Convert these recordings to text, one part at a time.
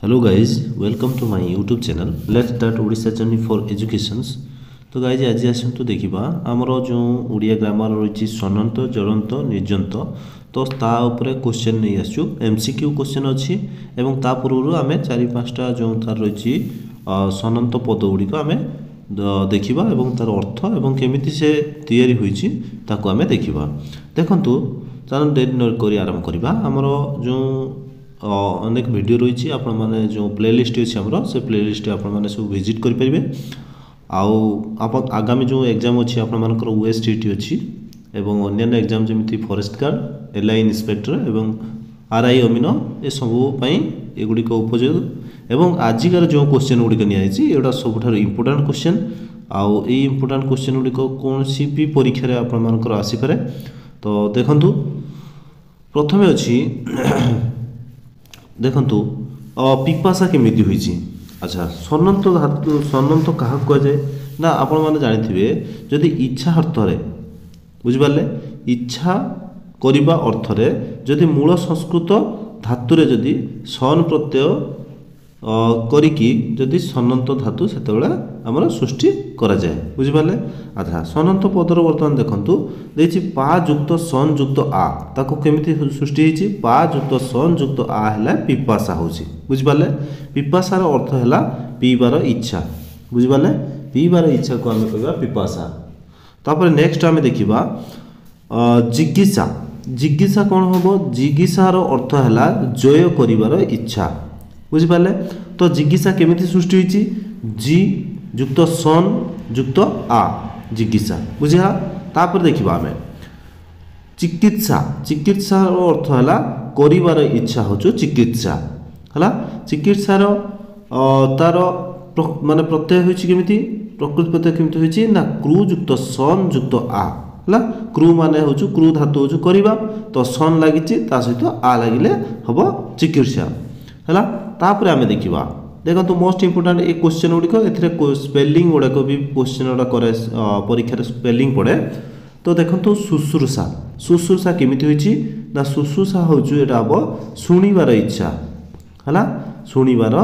Hello guys, welcome to my YouTube channel. Let's start Odisha journey for educations. तो guys आज आसतु देखा आमर जो ओडिया ग्रामर रही सनंत जड़ंत निर्जंत तो ता उपरे क्वेश्चन नहीं आसु एमसीक्यू क्वेश्चन अच्छी एवं ता पूर्व आम चार पाँचटा जो तार रही सनंत पद गुड़िक आम देखा एवं तार अर्थ एवं केमिति से तैयारी होईची ताको आम देखा देखंतु तार डेरी न करी आरंभ करबा आमर जो अनेक वीडियो रही आपण माने जो प्लेलिस्ट अच्छी आमर से प्लेलिस्ट आपण माने सब विजिट करि परिबे आप आगामी जो एग्जाम अच्छी आपर ओएसटीटी अच्छी एवं अन्य एग्जाम जमी फॉरेस्ट गार्ड एलआई इंस्पेक्टर एवं आरआई अमीन ए सबूपाई एगुड़िक उपयोग एवं आजिकार जो क्वेश्चन गुड़िक निया सबुठ इम्पोर्टाट क्वेश्चन आउ इम्पोर्टाट क्वेश्चन गुड़िक कौन सी भी परीक्षा आपर आसीपे तो देखु प्रथम अच्छी देखु पिपासा केमिति होइछि अच्छा सनंत धातु सनंत क्या कहुए ना आपण मैंने जानी जदि इच्छा अर्थ बुझिपारे इच्छा करने अर्थ जदि मूल संस्कृत धातुरे जदि सन प्रत्यय करिकी जदि सनंत धातु से आमर सृष्टि करा जाए बुझिपारे अच्छा सनंत पदर बर्तमान देखंतु देछि पा युक्त सन युक्त आ ताको केमिति सृष्टि होइछि पा युक्त सन युक्त आ हैला पिपासा होछि बुझिपारे पिपासार अर्थ हैला पीबार इच्छा बुझिपारे पीबार इच्छा को आम कहबा पिपासा तापर नेक्स्ट आम देखिबा जिज्ञासा जिज्ञासा कौन हम जिज्ञासार अर्थ हैला जय करिवार इच्छा बुझिपारे तो जिज्ञासा केमिति सृष्टि होइछि जी युक्त सन युक्त आ जिज्ञासा बुझा तापर देखिबा आमे चिकित्सा चिकित्सार अर्थ हैला करिवार इच्छा होचो चिकित्सा हला चिकित्सार तार माने प्रत्यय होइछि केमिति प्रकृति प्रत्यय केमिति होइछि ना क्रू युक्त सन युक्त आ हला क्रू माने होचो क्रू धातु होचो करिबा तो सन लागिछि ता सहित आ लागिले हबो चिकित्सा हला तापर आमे देखिबा देखो मोस्ट इंपोर्टेंट ए क्वेश्चन गुड़िक ए स्पेलिंग गुड़ाक भी क्वेश्चन गुड़ा करे परीक्षा स्पेलिंग पड़े तो देखो शुश्रूषा शुश्रूषा केमिति होइछि ना शुश्रूषा होचु एटा हबो सुनिबार इच्छा हला सुनिबार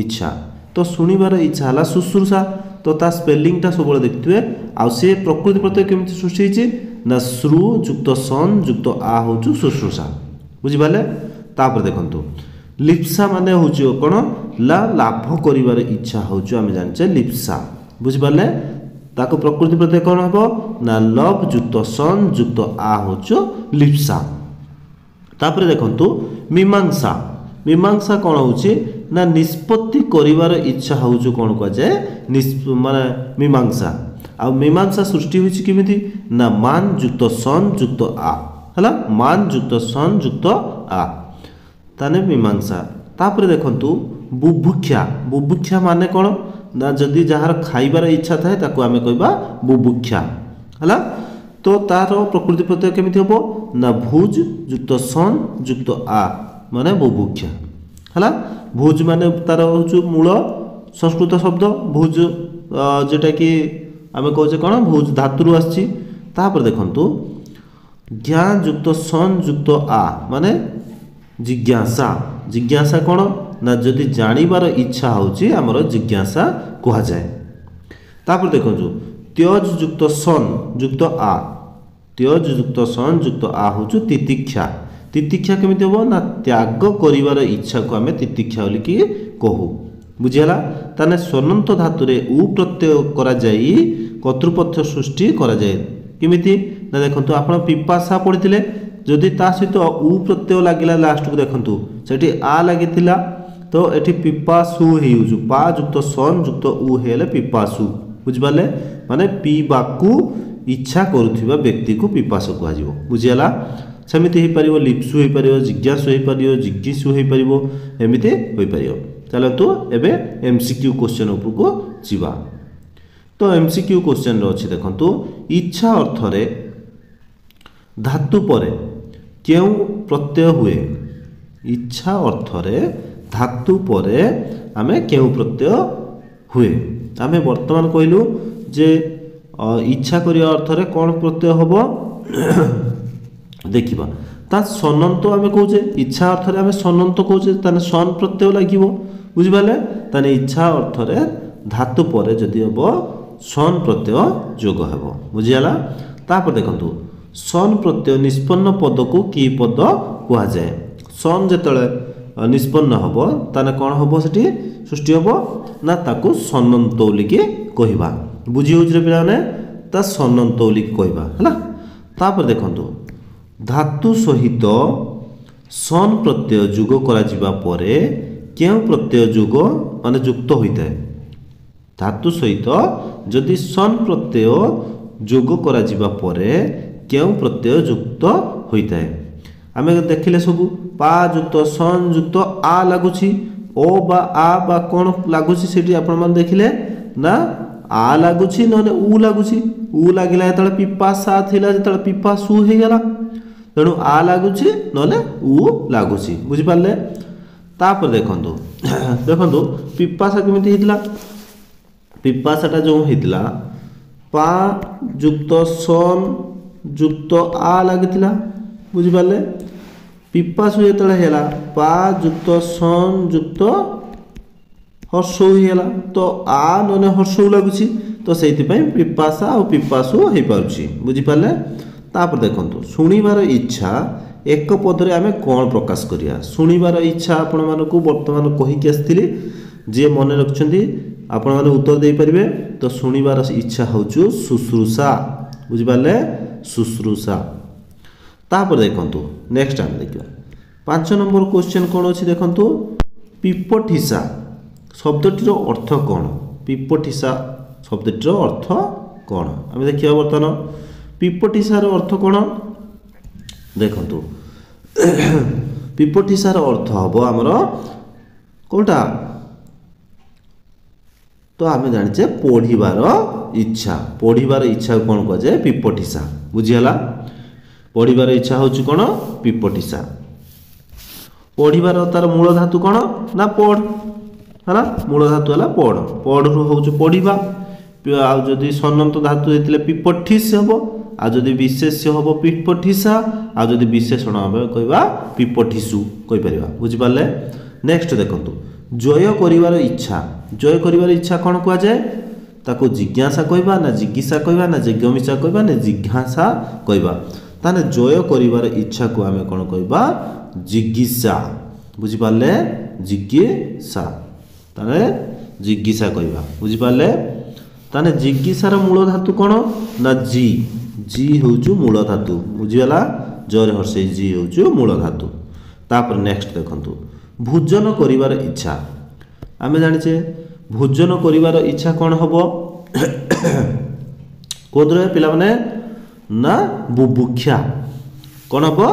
इच्छा तो सुनिबार इच्छा हला शुश्रूषा तो ता स्पेलिंग टा सब देखिथे आ से प्रकृति प्रत्यय केमिति सृष्टि होइछि ना श्रु युक्त सन युक्त आ होचु शुश्रूषा बुझिबाले तापर देखंतु लिप्सा माने होची कोन ला लाभ करिवार इच्छा होची आमे जानचे लिप्सा बुझिबाले ताको प्रकृति प्रत्यय कोन हबो ना लव युक्त सन युक्त आ होचो लिप्सा तापर देखंतु मीमांसा मीमांसा कोन होची ना निष्पत्ति करिवार इच्छा होचो कोन को जाय माने मीमांसा आ मीमांसा सृष्टि होची किमिति ना मान युक्त सन युक्त आ हला मान युक्त सन युक्त आ ताने मीमांसा तापर देखंतु बुभुक्षा बुभुक्षा माने कोन ना जदि जहार खाइबार इच्छा थाए ताको आमे कहबा बुभुक्षा हला तो तार प्रकृति प्रत्यय केमिति हबो ना भुज युक्त सन युक्त आ माने बुभुक्षा हला भुज माने तार होचु मूल संस्कृत शब्द भुज जेटा कि आमे कहजे कोन भुज धातुरु आछि तापर देखंतु ज्ञान युक्त सन युक्त आ माने जिज्ञासा जिज्ञासा कौन ना जदि जानिबार इच्छा होची हमर जिज्ञासा कहा जाए तापर देखो त्यज युक्त सन युक्त आ त्यज युक्त सन युक्त आ होचु तितिक्षा तितिक्षा केमिति हो ना त्याग करिवार इच्छा को हमें तितिक्षा बोली कि कहू बुझिला ताने सनंत धातुरे उ प्रत्यय करा जाई कर्तृपक्ष सृष्टि करा जाए केमिति ना देखंतु आपण पिपासा पढिथिले जदि ता सहित उ प्रत्यय लागिला लास्ट को देखंतु सेठी आ लागितिला तो एठी पिपासु हेउजु पा युक्त सन युक्त उ हेले पिपासु बुझबाले माने पीबाकू इच्छा करूथिबा व्यक्ति को पिपासु कहआ जिवो बुझियाला समिति हे परिबो लिप्सु हे परिबो जिज्ञासु हे परिबो जिज्ञिसु हे परिबो एमिति होई परिबो चलो तो एबे एमसीक्यू क्वेश्चन ऊपर को जीवा तो एमसीक्यू क्वेश्चन रो अछि देखंतु इच्छा अर्थ रे धातु परे क्यों प्रत्यय हुए इच्छा अर्थ रे धातु परे आमे क्यों प्रत्यय हुए आमे वर्तमान कहलु जे इच्छा करिया अर्थ रे कोन प्रत्यय हबो देखिबा ता सनंत आमे कहूजे इच्छा अर्थ रे आमे सनंत कहूजे ताने सन प्रत्यय लागिवो बुझिपारे ताने इच्छा अर्थ रे धातु पर जदि हम सन प्रत्यय जोग हेब बुझीगला। तापर देखंतु सन प्रत्यय निष्पन्न पद को कि पद कुआ जाए सन जेतले निष्पन्न हम ताने कौन हम सेठी सृष्टि हम ना ताकू सन्नतौलिकी कहवा बुझी होउछ रे पिलाने ता सन्नतौलिकी कहवा हैला। तापर देखंतु धातु सहित सन प्रत्यय जोग करा जिबा परे केउ प्रत्यय जोग माने युक्त होइता है धातु सहित जदि सन प्रत्यय जोग करा जिबा परे केउ प्रत्यय युक्त होइता है आमे देखिले सबु पा युक्त सन युक्त आ लागुछि ओ बा आ बा कोन लागुछि सेठी आपण मन देखिले ना आ लागुछि नने उ लागुछि उ लागिला जेतले पिपासा थिला जेतले पिपासु हे गेला तेणु आ लागुछि नले उ लागुछि बुझि पाले। तापर देखंतु देखंतु पिपासा केमिति हितला पिपासाटा जो हितला पा युक्त सन युक्त आ लागितला बुझि पाले पिपासु जेतले हेला पा युक्त सन युक्त हर्षौ हेला तो आ नने हर्षौ लागुछि तो सेति पई पिपासा और पिपासु हे पाउछि बुझि पाले। तापर देखंतु सुनिबार इच्छा एक पदरे आमे कोन प्रकाश करिया सुनिबार इच्छा आपण मानको वर्तमान कहि के आस्थिली जे मने रखछंती आपण माने उत्तर देई परिबे तो सुनिबार इच्छा होछु शुश्रूषा बुझि पाले शुश्रूषा। तापर देखंतु नेक्स्ट आम देखिबा 5 नंबर क्वेश्चन कोन अछि देखंतु पिपठिसा शब्दटीर अर्थ कोन पिपठिसा शब्दटीर अर्थ कोन आमे देखिबा वर्तमान पिपठिसार अर्थ कोन देखंतु पिपठिसार अर्थ हबो हमरो कोटा तो आमे जानिचे पढ़िबार इच्छा कोन को जे पिपठिसा बुझियला पढ़िबार इच्छा होची कोन पिपठिसा पढ़िबार तार मूल धातु कोन ना पढ़ हला मूल धातु हला पढ़ पढ़ रु होची पढ़िबा आ जदी सन्नंत धातु हेतले पिपठिस हबो आ जदी विशेष्य हबो पिपठिसा आ जदी विशेषण हबो कहबा पिपठिसु कहि परिबा बुझि पाले। नेक्स्ट देखंतु जय करिवार इच्छा कोन कुआ जाय ताको जिज्ञासा कहबा ना जिज्ञासा कहबा ना जिज्ञासा कहबा ना जिज्ञासा कहबा ताने जय करिवार इच्छा को आमे कोन कहबा जिज्ञासा बुझि पाले जिज्ञासा ताने जिज्ञासा कहबा बुझि पाले ताने जिज्ञासार मूल धातु कोन ना जी जी होउछु मूल धातु बुझिगला जरे हर्षे जी होउछु मूल धातु। तापर नेक्स्ट देखंतु भोजन करिवार इच्छा आमे जानिचे भोजन करिवार इच्छा कोन हबो कोदरे पिला माने ना बुभुक्षा कोन हबो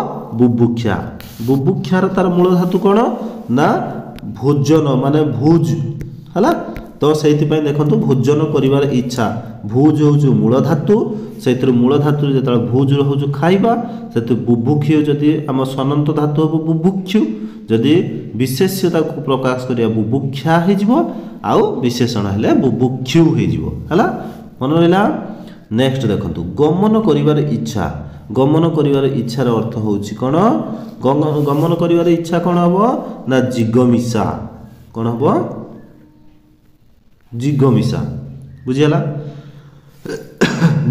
बुभुक्षार तार मूल धातु कोन ना भोजन माने भुज हला तो सेति पय देखंतु भोजन करिवार इच्छा भुज होउछु मूल धातु सेतिर मूल धातु जेतल भुज होउछु खाइबा सेतु बुभुक्षु जदि हम सनंत धातु हबो बुभुक्षु जदि विशेष्यता को प्रकाश करिया बुभुक्षा हे जिवो आउ विशेषण हेले बुभुक्षु हे जिवो हला मन रहिला। नेक्स्ट देखंतु गमन करिवार इच्छार अर्थ होउछि कोन गमन करिवार इच्छा कोन हबो ना जिगमिसा कोन हबो जिगमिसा बुझियला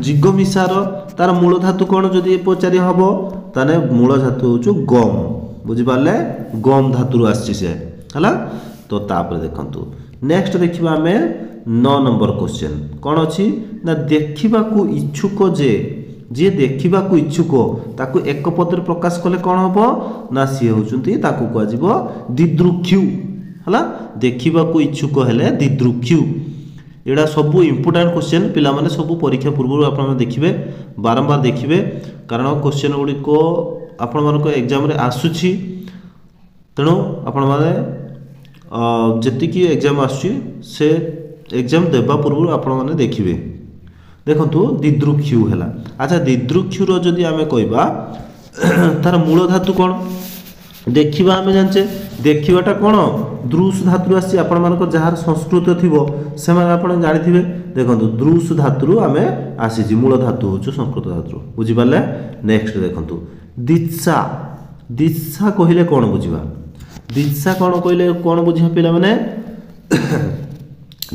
जिगमिसार तार मूल धातु कोन जदि पचारि हबो ताने मूल धातु होउछु गम बुझि पाले गम धातु आछि से हला। तो तापर देखंतु नेक्स्ट देखिबा हमें 9 नंबर क्वेश्चन कोन अछि ना देखिबा को इच्छुक जे देखिबा को इच्छुक ताकू एक पदरे प्रकाश कले कोन हबो ना सी होउचंती ताकू को आजिबो दिद्रुक्षु हला देखिबा को इच्छुक हेले दिद्रुक्षु एडा सब इंपोर्टेंट क्वेश्चन पिला माने सब परीक्षा पूर्व आपण देखिबे बारंबार देखिबे कारण क्वेश्चन गुडी को आपण मान को एग्जाम रे आसुची तेणु आपण माने जति की एग्जाम आसुची से एग्जाम देबा पूर्व आपण माने देखिबे देखंतु दिद्रुक्षु हैला। अच्छा दिद्रुक्षुर जदि आमे कहबा तार मूल धातु कोन देखिबा आमे जानचे देखिबाटा कोन द्रुस धातु आसी आपण मानको जहार संस्कृत थिबो से माने आपण जानिथिबे देखंतु द्रुस धातुरु आमे आसीजी मूल धातु होछु संस्कृत धातु बुझि पाले। नेक्स्ट देखंतु दित्सा कहिले कोन बुझिबा दित्सा कोन कहिले कोन बुझिबा पिला माने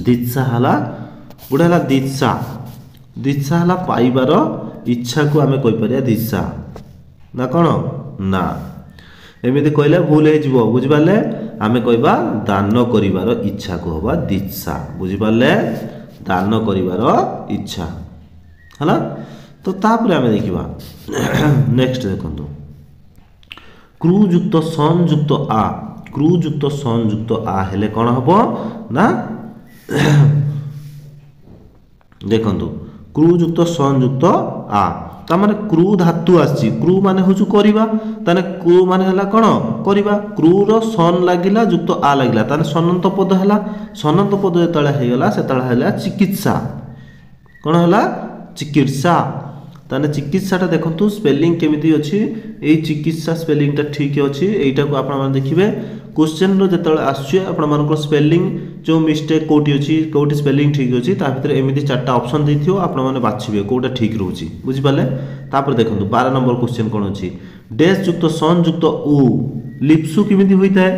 दिशा हला गोटे हला दिशा दिशा हला पाइबार इच्छा को आमे कहि परिया दिशा ना कौन ना एमिति कहले भूल हो बुझी पारे आमे कहबा दान करिवार इच्छा को हबा दिशा बुझी पारे दान करिवार इच्छा हला तो तापर आमे देखिबा नेक्स्ट देखंतु क्रू युक्त सन युक्त आ क्रू युक्त सन युक्त आ हेले कौन हबो ना देखंतु क्रू युक्त सन युक्त आ ता माने क्रू धातु आसी क्रू माने होचु करिबा ताने क्रू माने हला कोन करिबा क्रू रो सन लागिला युक्त आ लागिला ताने सनंत पद हला सनंत पद जेतळे हेगला सेतळे हला चिकित्सा कोन हला चिकित्सा ताने चिकित्साटा देखंतु स्पेलिंग केमिति अछि एई चिकित्सा स्पेलिंग ता ठीक अछि एइटा को आपण माने देखिबे क्वेश्चन रो जेतळे आछे आपण मानको स्पेलिंग जो मिस्टेक कोठी अछि कोठी स्पेलिंग ठीक अछि ता भितर एमिति चारटा ऑप्शन देथियो आपण माने बाछिबे कोटा ठीक रहउछि बुझि पाले तापर देखंतु 12 नंबर क्वेश्चन कोन अछि डैश युक्त सन युक्त उ लिप्सु केमिति होइताय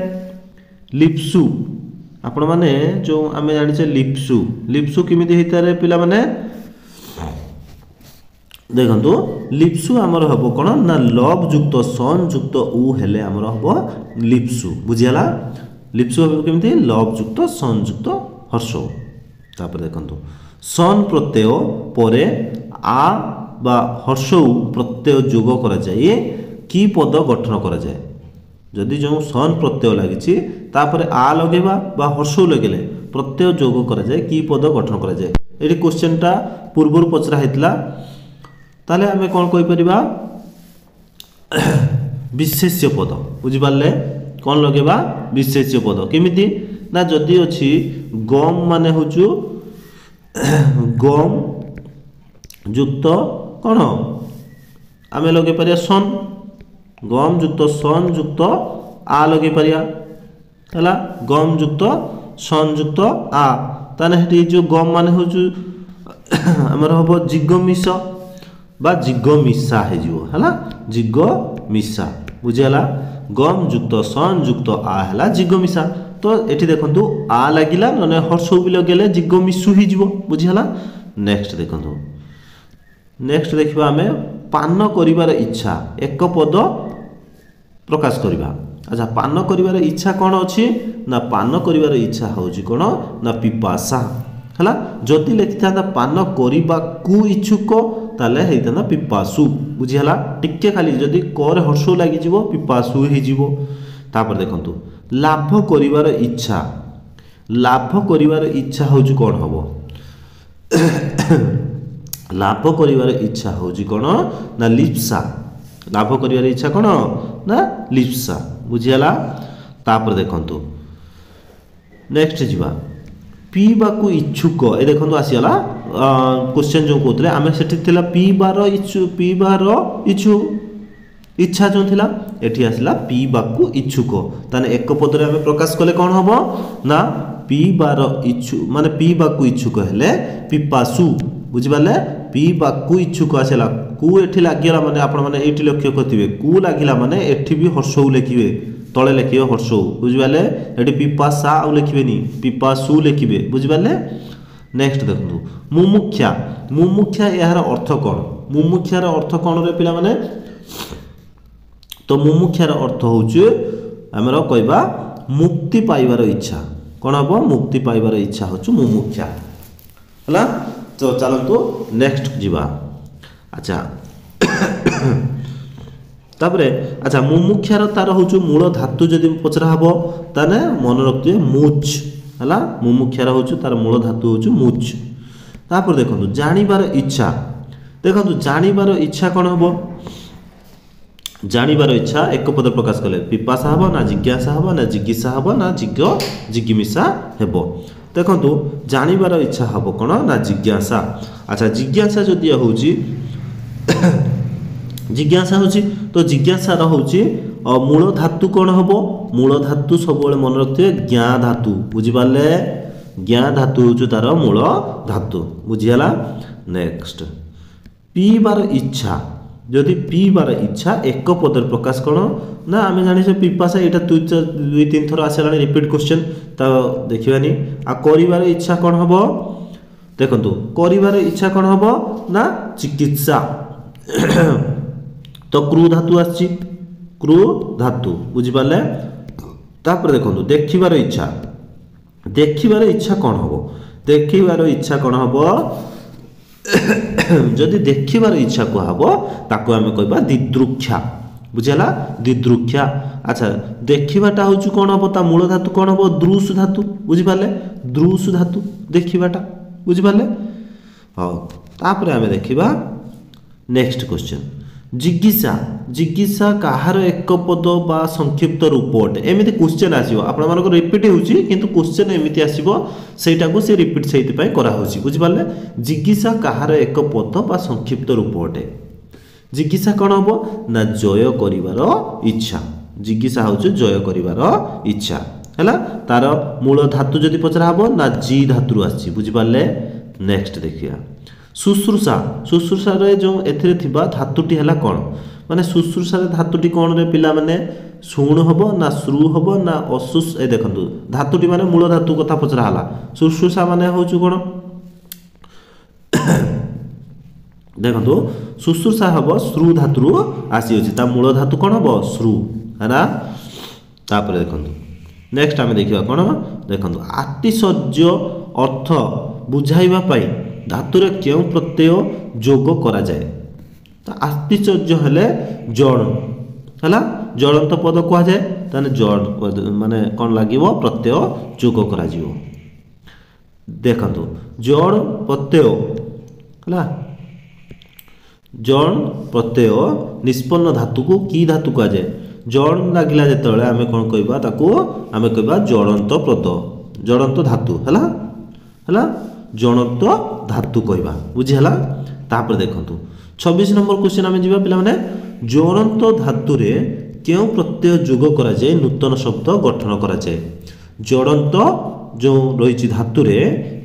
लिप्सु आपण माने जो आमे जानि छे लिप्सु केमिति होइताय रे पिला माने देखंतु लिप्सु हमर हबो कोन ना लव युक्त सन युक्त उ हेले हमर हबो लिप्सु बुझियाला लिप्सु हबो केमिति लव युक्त सन युक्त हर्ष तापर देखंतु सन प्रत्यय परे आ बा हर्ष प्रत्यय जोग करा जाय की पद गठन करा जाय जदि जो सन प्रत्यय लागिछि तापर आ लगेबा बा हर्ष लगेले प्रत्यय जोग करा जाय की पद गठन करा जाय एठी क्वेश्चन टा पूर्वरु पचरा हेतला ताले हमें कौन कहि परिबा विशेष्य पद बुझि पारले कौन लगेबा विशेष्य पद केमिति ना जदि अछि गम माने होचु गम युक्त कौन आमे लगे परिया सन गम युक्त सन युक्त आ लगे परिया हला गम युक्त सन युक्त आ ताने हेटी जो गम माने होचु हमर हबो जिगमिस बा जिग मिसा हे जिवो हला जिग मिसा बुझियाला गम युक्त सन युक्त आ हला जिग मिसा तो एठी देखंतु आ लागिला नने हर्ष भी लगेले जिग मिसु ही जिवो बुझियाला नेक्स्ट देखंतु नेक्स्ट देखिबा हमें पान करिवार इच्छा एक पद प्रकाश करिबा अच्छा पान करिवार इच्छा कोन अछि ना पान करिवार इच्छा होउची कोन ना पिपासा हला जति लिखिथा पान करिबा कु इच्छुक ताले हेइतना पिपासु बुझियाला टिके खाली जदि कर हर्ष लागि जिवो पिपासु हे जिवो तापर देखंतु लाभ करिवार इच्छा होउची कोन हबो लाभ करिवार इच्छा होउची कोन ना लिप्सा लाभ करिवार इच्छा कोन ना लिप्सा बुझियाला तापर देखंतु नेक्स्ट जिवा पीबा को इच्छुक ए देखंतु आसीला क्वेश्चन जो कोतले आमे सेठी थिला पीबार इच्छा जो थिला एठी आसीला पीबा को इच्छुक ताने एक पद रे आमे प्रकाश कले कोन हबो ना पीबार इच्छु माने पीबा को इच्छुक हेले पिपासु बुझि पाले पीबा को इच्छुक आसीला कु एठी लागिला माने आपण माने एठी लक्ष्य करथिबे कु लागिला माने एठी भी हर्षौ लेखिबे तले लिखिबे हर्षौ बुझि पाले एठी पिपासा आ लिखिबेनी पिपासु लिखिबे बुझि पाले नेक्स्ट देखंतु मुमुक्षा यार अर्थ कोन मुमुक्षार अर्थ कोन रे पिला माने तो मुमुक्षार अर्थ होउचे हमरो कहबा मुक्ति पाइबार इच्छा कोन हबो मुक्ति पाइबार इच्छा होचु मुमुक्षा हला तो चलंतु नेक्स्ट जिबा अच्छा तापरे अच्छा मुमुक्षार तार होचु मूल धातु जदि पचरा हबो ताने मन रखिए मुच हला मुमुक्षार होचु तार मूल धातु होचु मुच तापर देखंतु जानिबार इच्छा देखंतु जानिबार इच्छा कोन हबो जानिबार इच्छा एक पद प्रकाश कले पिपासा हबो ना जिज्ञासा हबो ना जिज्ञासा हबो ना जिज्ञासा हेबो देखंतु जानिबार इच्छा हबो कोन ना जिज्ञासा अच्छा जिज्ञासा जदि होउची जिज्ञासा होची तो जिज्ञासा होची मूल धातु कोन हबो मूल धातु सब बेले मन रखते ज्ञा धातु बुझि पाले ज्ञा धातु होचु तार मूल धातु बुझियाला नेक्स्ट पीबार इच्छा जदि पीबार इच्छा एक पदर प्रकाश कौन ना आम जाने पिपासा यहाँ दुई तीन थर आसला रिपीट क्वेश्चन तो देखानी आ कर इच्छा कौन हम देखु कर इच्छा कौन हम ना चिकित्सा तो क्रू धातु आसी क्रू धातु बुझिपारे तापर देखो देखिबार इच्छा कौन हम देखिबार इच्छा कौन हम जदि देखिबार इच्छा कहब ताको आमे कहबा दिदृक्षा बुझेला दिदृक्षा। अच्छा देखिबाटा होची कौन हम ता मूल धातु कौन हम दृश धातु बुझिपारे दृश धातु देखिबाटा बुझिपारे हाँ तापर आमे देखिबा नेक्स्ट क्वेश्चन जिज्ञासा जिज्ञासा कहार एक पद बा संक्षिप्त रूप अटे एमती क्वेश्चन आसो आप रिपीट होची किंतु क्वेश्चन एमती आसो सेटा को से रिपीट से करा होची बुझिपारे जिज्ञासा कहार एक पद बा संक्षिप्त रूप अटे जिज्ञासा कौन हम ना जय करिवार इच्छा जिज्ञासा होची जय करिवार इच्छा है तार मूल धातु जदि पचरा हम ना जी धातु आसी बुझिपारे नेक्स्ट देखिया शुश्रूषा शुश्रूषा जो एथिरे थिबा धातुटी है कौन माने शुश्रूषा धातुटी कौन रे पिला माने शुण हम ना श्रु हम ना अशुष ए देखंतु धातुटी माने मूल धातु कथा पचरा हला शुश्रूषा माने होछु कोन देखंतु शुश्रूषा हम श्रु धातु आसी अछि ता मूल धातु कौन हम श्रु है ना तापर देखंतु नेक्स्ट आमे देखिबा कोन देखंतु आतिशय्य अर्थ बुझाइबा पाई धातुरे क्यों प्रत्यय जोग करा जाए तो आतिशय्य हेले जड़ है जड़ंत पद कह जाए ताने जड़ पद माने कौन लगे प्रत्यय जोग करा जीवो देखंतु जड़ प्रत्यय है जड़ प्रत्यय निष्पन्न धातु को की धातु कह जाए जड़ लगिला जेतेबेले आमे कोन कहबा ताको आमे कहबा जड़ंत पद जड़ंत धातु है जड़ंत धातु कहबा बुझिहला तापर देखंतु 26 नंबर क्वेश्चन आमे जिबा पिला माने जड़ंत धातु रे क्यों प्रत्यय जोग करा जाए नूतन शब्द गठन करा जाए जड़ंत जो रही धातु रे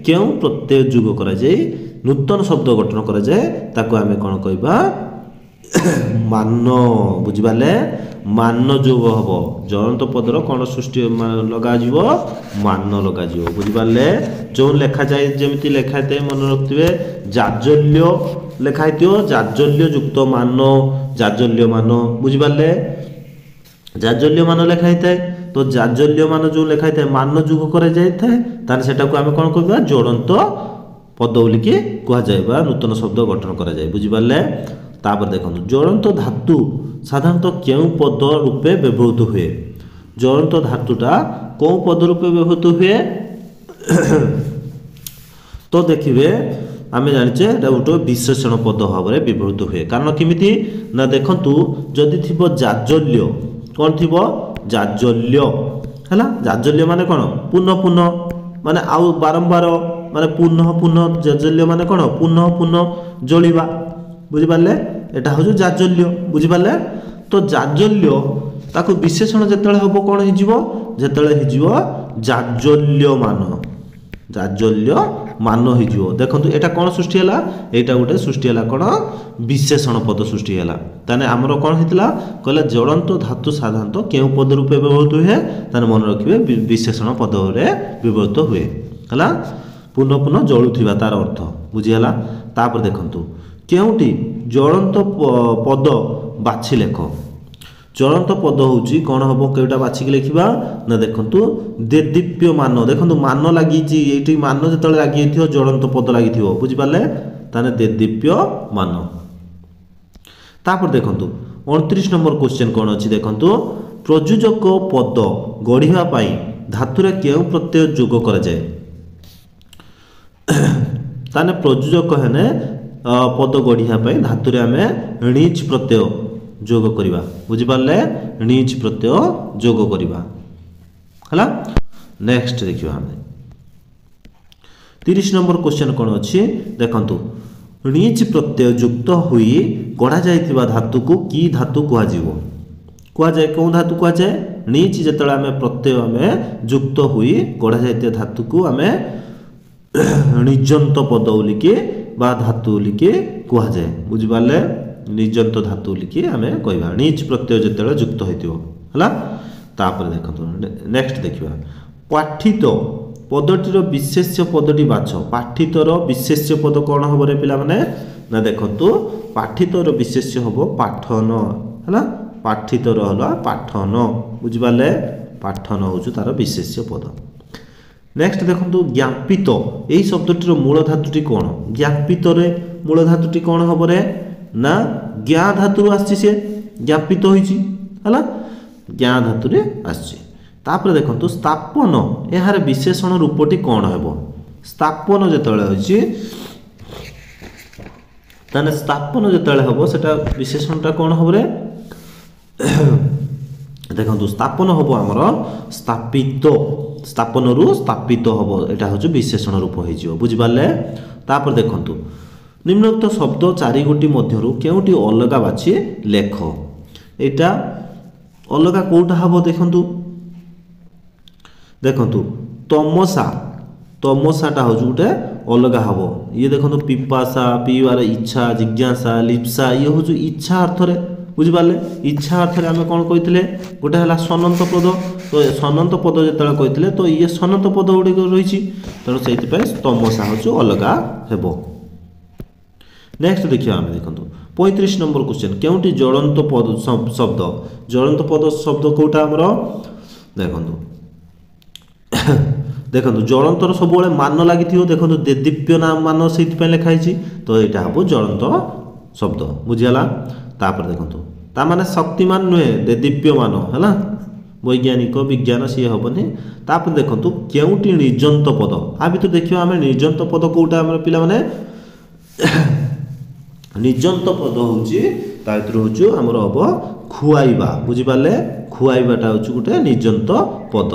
क्यों प्रत्यय जोग करा जाए नूतन शब्द गठन करा जाए ताको आमे कोन कहबा मान बुझिबाले मान जोग हम जड़ंत पदर कौन सृष्टि लगा मान लगा बुझिपारे जो लेखा जाए जमी लेखा था मन रखिए जाजल्य लेखाई जाजल्य युक्त मान जाजल्य मान बुझिपारे जाजल्य मान लेखाई थाए तो जाजल्य मान जो लेखाई थाए मान जोग कर आम कौन कह जड़ंत पद बोलिकी कहुए नूतन शब्द गठन करा जाए बुझिपारे तापर देखो जड़ंत धातु साधारणतः क्यों पद रूपे व्यवहृत हुए जड़ंत धातुटा कौ पद रूपे व्यवहृत हुए तो देखिए आम जाचे गोटे विशेषण पद भाव में व्यवहृत हुए कारण किमिति ना देखंतु जदि थी जाजल्य कौन थी जाजल्य है जाजल्य माने कौन पुनः पुनः माने आउ बारंबार माने पुनः पुनः जाजल्य माने कौन पुनः पुनः जलिबा बुझिपारे एटा हूँ जाजल्य बुझिपारे तो जाजल्य ताको विशेषण जिते हम कौन हो जाजल्य मान हो देखो यहाँ कौन सृष्टि है यहाँ गोटे सृष्टि है कौन विशेषण पद सृष्टि है ताने आमर कौन होता कहले जड़ंत धातु साधारणतः क्यों पद रूपे व्यवहृत हुए ताने मन रखिए विशेषण पद व्यवहृत हुए है पुनः पुनः जलुवा तार अर्थ बुझीगला तापर देखंतु केउटी जड़ंत पद बाछि लेख जड़ंत पद होची कौन हम कौटा बाछिक लिखा ना देखंतु देदीप्यमान देखंतु मान लगी ये मान जो लगी जड़ंत पद लगी बुझिपारे ताने देदीप्यमान तापर देखंतु 29 नंबर क्वेश्चन कौन अच्छी देखंतु प्रयोजक पद गढ़िया पाई धातुरे क्यों प्रत्यय जोग करा जाए ताने प्रयोजक है पद गढ़िया धातु आम णिच प्रत्यय जोग करवा बुझिपारे णिच प्रत्यय जोग करवा है नेक्स्ट देखिए आम 30 नंबर क्वेश्चन कौन अच्छी देखंतु णिच प्रत्यय युक्त हुई गढ़ा जाइथिबा धातु को की धातु कहुए कौन धातु कहुए णिच जिते आम प्रत्यय आम युक्त हुई गढ़ा जाइथिबा धातु को आम णिजंत पद बोलिकी बा धातु बोलिकी कहुए बुझिपारे निर्जंत धातु लिखि आमे कहबा नीच प्रत्यय जेतेबेले युक्त होइतिबो हला तापर देखंतु नेक्स्ट देखिबा पाठित पदटीर विशेष्य पदटी बाछ पाठितर विशेष्य पद कोन हबो रे पिला माने ना देखंतु पाठितर विशेष्य हबो पाठन हला पाठितर हला पाठन बुझि पाले पाठन होछु तार विशेष्य पद नेक्स्ट देखंतु ज्ञापित एई शब्दटीर मूल धातुटी कोन ज्ञापित रे मूल धातुटी कोन हबो रे ना ज्ञा धातु आछि से ज्ञापित होइछि हला ज्ञा धातु रे आछि तापर देखंतु स्थापन एहार विशेषण रूपटी कोन हेबो स्थापन जेतळे होइछि ताने स्थापन जेतळे हेबो सेटा विशेषणटा कोन हबो रे देखंतु स्थापन हबो हमर स्थापित स्थापन रु स्थापित हबो एटा होछु विशेषण रूप होई जिवो बुझि पाले तापर देखंतु निम्नोक्त शब्द चारि गोटी मध्यरु केउटी अलगा बाछि लेख एटा अलगा कोउटा हबो देखंतु तमसा तमसाटा होछु गुटे अलगा हबो ये देखंतु पिपासा पीवार इच्छा जिज्ञासा लिप्सा ये होछु इच्छा अर्थ रे बुझि पाले इच्छा अर्थ रे हमें कोन कहितले गोटे हला सनंत पद तो सनंत पद जेतला कहितले तो ये सनंत पद उडी रहिछि तनो सेति पय तमसा होछु अलगा हेबो नेक्स्ट देखियो हम देखंतु 35 नंबर क्वेश्चन केउटी ज्वलंत पद शब्द कोटा हमरो देखंतु देखंतु ज्वलंतर सब बेले मान लागि थियो देखंतु देदीप्य नाम मान सेति पय लिखा हिछि तो एटा हबो ज्वलंत शब्द बुझियाला तापर देखंतु ता माने शक्तिमान नुहे देदीप्यमान हैला वैज्ञानिक विज्ञान सी हेबनी तापर देखंतु केउटी निर्जंत पद आ भी तो देखियो हमें निर्जंत पद कोटा हमर पिला माने निर्जंत पद होची ताइत्र होचु हमर हबो खुआइबा बुझि पाले खुआइबाटा होचु गुटे निर्जंत पद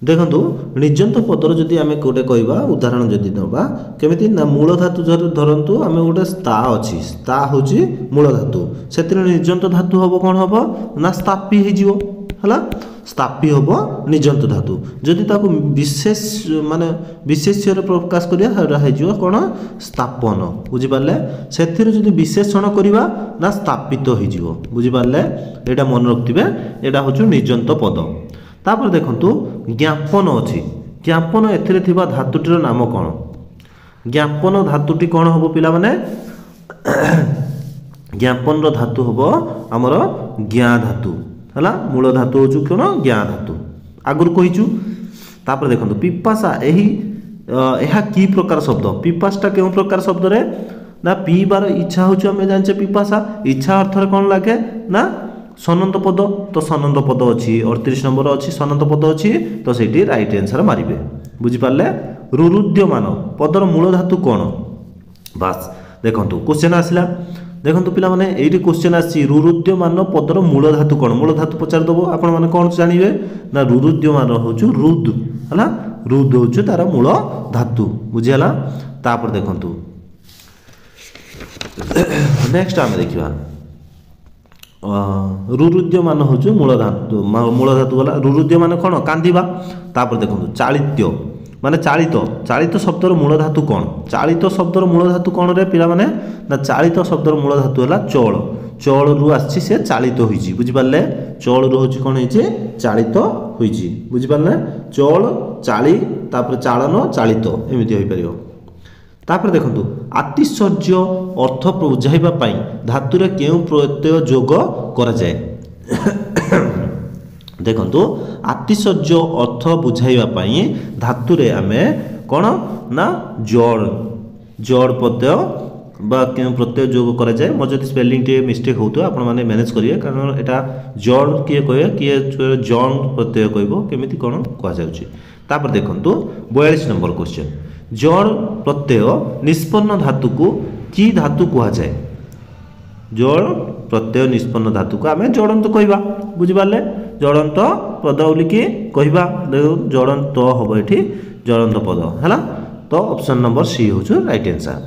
देखंतु निर्जंत पदर जदि आमे कोटे कहबा उदाहरण जदि नबा केमिति ना मूल धातु धरंतु आमे गोटे स्था अछि स्था होची मूल धातु सेतिर निर्जंत धातु हबो कोन हबो ना स्थापी हे जिवो हला स्थापी हबो निर्जंत धातु जदि ताको विशेष माने विशेष्य रे प्रकाश करिया हेरा हे जिवो कोन स्थापन बुझि पाले सेतिर जदि विशेषण करिवा ना स्थापित हे जिवो बुझि पाले एटा मन रखतिबे एटा होचु निर्जंत पद तापर देखंतु ज्ञापन अछि ज्ञापन एथिरे थिबा धातुटीर नाम कोन ज्ञापन धातुटी कोन हबो पिला माने ज्ञापन रो धातु हबो हमर ज्ञा धातु हला मूल धातु होचु कोन ज्ञा धातु आगुर कहिचु तापर देखंतु पिपासा एही एहा की प्रकार शब्द पिपासटा केउ प्रकार शब्द रे ना पीबार इच्छा होचु हमें जानचे पिपासा इच्छा अर्थ रे कोन लागे ना सनंत पद तो सनंत पद अच्छी 38 नंबर अच्छी सनंत पद अच्छी तो सेठी राइट आंसर मारिबे बुझि पाले रुरुद्यमान पदर मूल धातु कोन बास देखंतु क्वेश्चन आसिला देखंतु पिला माने एठी क्वेश्चन आसी रुरुद्यमान पदर मूल धातु कोन मूल धातु पचार दबो आपण माने कोन जानिबे ना रुरुद्यमान होचु रुद हला रुद होचु तार मूल धातु बुझियाला तापर देखंतु नेक्स्ट हम देखिबा रुरुद्यमान होचु मूल धातु गला रुरुद्यमान कोन कांदिबा तापर देखंतु चालित्य माने चालित शब्दर मूल धातु कोन चालित शब्दर मूल धातु कोन रे पिला माने ना चालित शब्दर मूल धातु हला चोल चोल रु आछि से चालित होइछि बुझि पाले चोल रु होछि कोन होइछि चालित होइछि बुझि पाले चोल चाली तापर चालन चालित एमिति होई परियो तापर देखंतु आतिशर्य अर्थ बुझाइबा पई धातुरे केउ प्रत्यय जोग करा जाय देखंतु आतिशर्य अर्थ बुझाइबा पई धातुरे आमे कोन ना जड़ प्रत्यय बा केउ प्रत्यय जोग करा जाय म जदि स्पेलिंग टे मिस्टेक होतो आपण माने मैनेज करिए कारण एटा जड़ किए कहे किए जड़ प्रत्यय कहबो केमिति कोन कहा जाउची तापर देखंतु 42 नंबर क्वेश्चन जड़ प्रत्यय निष्पन्न धातु को की धातु कहा जाए जड़ प्रत्यय निष्पन्न धातु को आमे जड़ंत कहबा बुझि पाले जड़ंत पद बोलिकी कहबा जड़ंत हबो एठी जड़ंत पद हैला तो ऑप्शन नंबर सी होछु राइट आंसर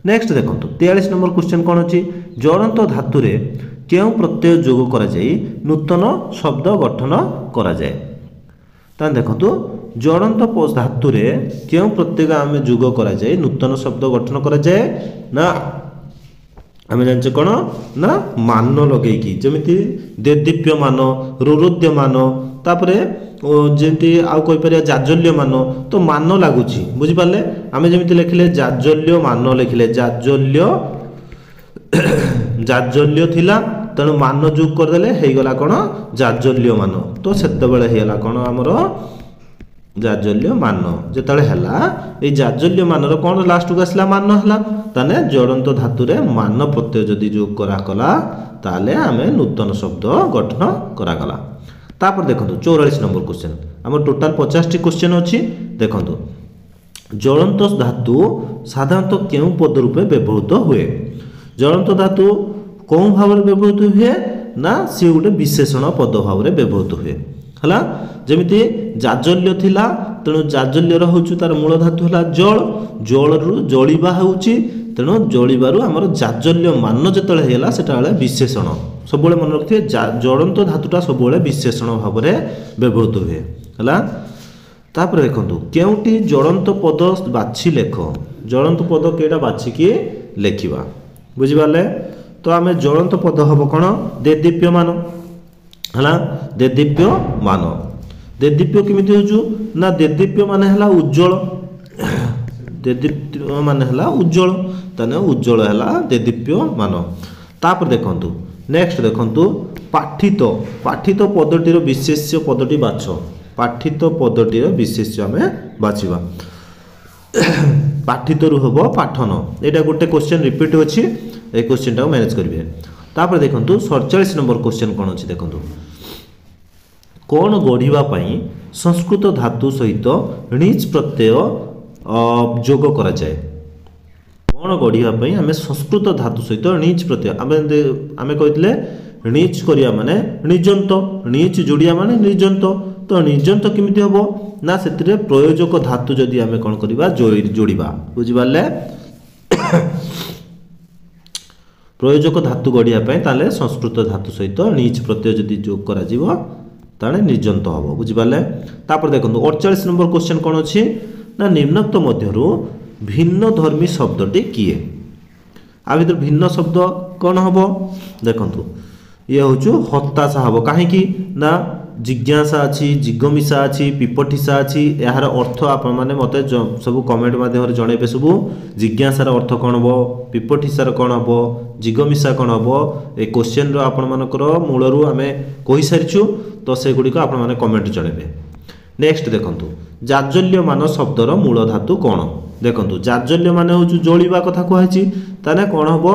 नेक्स्ट देखंतु 43 नंबर क्वेश्चन कोन अछि जड़ंत धातु रे केउ प्रत्यय जोग करा जाय नूतन शब्द गठन करा जाय ता देखंतु जड़ंत धातु रे केउ प्रत्यय आमे जोग करा जाय नूतन शब्द गठन करा जाय ना आम जाने कौन ना मान लगे जमी देदीप्यमान रुरुद्यमान तापर जमी आईपर जाज्वल्यमान तो मान लगुच बुझिपारे आम जमी लिखिले जाज्वल्यमान लिखिले जाज्वल्य थिला तेणु मान जोग करदे होगला कौन जाज्वल्यमान तो से कौन आमर जाज्वल्यमान जिते है ये जाज्वल्यमान कौन लास्ट को आसला मान है ताने जड़ंत धातुरे मान प्रत्यय जदि जोग कराला ताले आमे नूतन शब्द गठन करागला। तापर देखो 44 नंबर क्वेश्चन आम टोटाल 50 क्वेश्चन अच्छी देखो जड़ंत धातु साधारणतः क्यों पद रूपे व्यवहृत हुए जड़ंत धातु कौन भाव में व्यवहृत हुए ना सी गोटे विशेषण पद भाव में व्यवहृत हुए है जमी जाज्वल्य थिला तेणु जाज्वल्यर हूँ तार मूल धातु है जल जलू जलिबा हूँ तेणु जलिबार आमर जाज्वल्य मान जितेबाला से विशेषण सब मन रखिए जड़ंत धातुटा सब विशेषण भाव में व्यवहृत हुए है। तापर देखो केउटी जड़ंत पद बाछि लेख जड़ंत पद केटा बाछिकी लेखिबा बुझिपारे तो आम जड़ंत पद हम कौन देदीप्यमान है देदीप्यमान देदीप्य केमिति होचु ना देदीप्य माने हला उज्जवल देदीप्य माने हला उज्जवल तने उज्जवल हला देदीप्य मान। तापर देखंतु नेक्स्ट देखंतु पाठित पाठित पदटीर विशेष्य पदटी बाछ पाठित पदटीर विशेष्य आमे बाछिबा पाठित रु हबो पाठन एटा गोटे क्वेश्चन रिपीट अछि ए क्वेश्चन टा मैनेज करिवे। तापर देखंतु 47 नंबर क्वेश्चन कोन अछि देखंतु कौन गढ़ा संस्कृत धातु सहित णिच प्रत्यय जोग करा जाए कौन गढ़ा आम संस्कृत धातु सहित णिच प्रत्यय आम कहते णिच करिया माने निजंत णिच जोड़िया माने निजंत तो निजंत केमिति हबो ना से प्रयोजक धातु जदि आम कौन करवा जोड़िबा बुझिपारे प्रयोजक धातु गढ़ा ताले संस्कृत धातु सहित णिच प्रत्यय जदि जोग करा जीवो ताने निजंत हम बुझिपारे। तापर देखो 48 नंबर क्वेश्चन कौन अच्छी ना निम्नोक्त मध्यरु भिन्न धर्मी शब्दटी किए आ भीतर भिन्न शब्द कौन हम देखु ये हूँ हताशा हम कहीं ना जिज्ञासा अच्छी जिगमिशा अच्छी पिपठिसा अच्छी यार अर्थ आपण मैंने मत सब कमेंट माध्यम जनइबे सब जिज्ञासार अर्थ कौन हम पिपठिसार कौन हम जिगमिशा कौन हम ए क्वेश्चन आपण मानकर मूलरू आम कही सारीचु तो से गुड़िक आपण मैंने कमेंट जनइबे। नेक्स्ट देखो जाज्वल्यमान शब्दर मूल धातु कौन देखो जाज्वल्य मान हूँ जलिबा कथा कहुई ताने कौन हम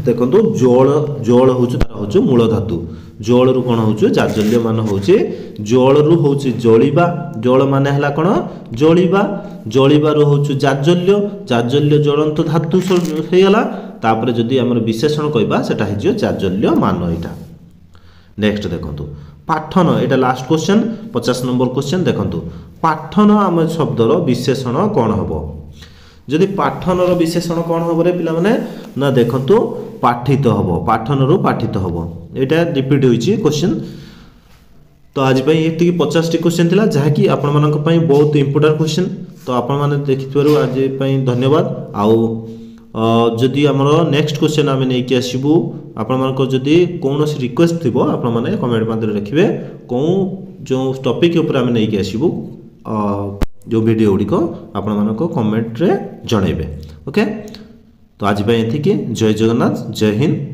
देखो जल जल हूँ मूल धातु जल रु कौन हूँ जाज्वल्य मान हूँ जल रु हूँ जलिबा जल मान है कौन जलिबा जलिबार हूँ जाज्वल्य जाज्वल्य जलंत धातु होगला तापर जदि आम विशेषण कहवा सेटा हो जाज्वल्य मान यहाँ। नेक्स्ट देखो पाठन यहाँ लास्ट क्वेश्चन 50 नंबर क्वेश्चन देखो पाठन आम शब्दर विशेषण कौन हम जदि पाठन विशेषण कौन हम रे पिला माने ना देखंतु पाठित हम पाठन रु पाठित हम यहाँ रिपीट होइछि क्वेश्चन। तो आज ये 50 क्वेश्चन थिला जहाँकि आपण मानक पई बहुत इंपोर्टेंट क्वेश्चन तो आपण माने देखिथबारु आज पई धन्यवाद। आउ जदि आमर नेक्स्ट क्वेश्चन आम नहीं आसबू आपको जदि कौन रिक्वेस्ट थी आपण मैंने कमेंट माध्यम रखिए कौन जो टॉपिक उपर आम नहीं आसबू जो वीडियो गुड़िक आपण मानक कमेंट रे जनइबे। ओके तो आज ये जय जगन्नाथ जय हिंद।